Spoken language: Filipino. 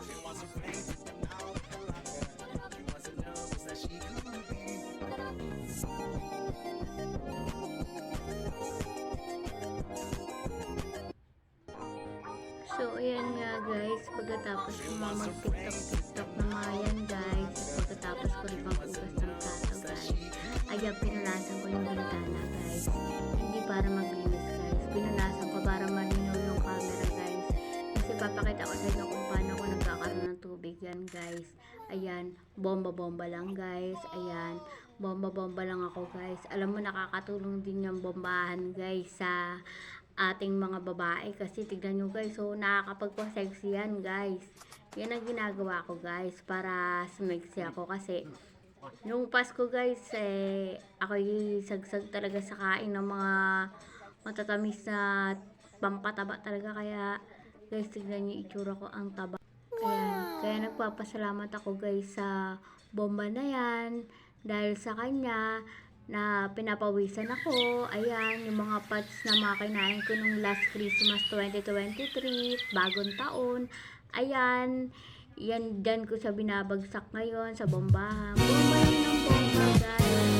So, ayan nga guys, pagkatapos ko mag-tiktok na mga yan guys, pagkatapos ko rin maghugas ng plato guys, ayan, pinunasan ko yung bintana guys, hindi para maglinis guys, pinunasan ko para malinaw yung camera guys, kasi papakita ko sa inyo kung paano ko nagkakaroon ng tubig yan guys. Ayan, bomba-bomba lang guys, ayan, bomba-bomba lang ako guys. Alam mo, nakakatulong din yung bombahan guys sa ating mga babae, kasi tignan nyo guys, so nakakapagpa-sexy yan guys. Yan ang ginagawa ko guys para sumexy ako, kasi nung Pasko guys, ako'y sagsag talaga sa kain ng mga matatamis na pampataba talaga, kaya guys, tignan nyo itsura ko, ang taba. Ayan, kaya nagpapasalamat ako guys sa bomba na yan, dahil sa kanya na pinapawisan ako. Ayan, yung mga pots na mga kinain ko nung last Christmas 2023, bagong taon. Ayan, yan dyan ko sa binabagsak ngayon sa bombahan. Bomba lang ng bomba guys.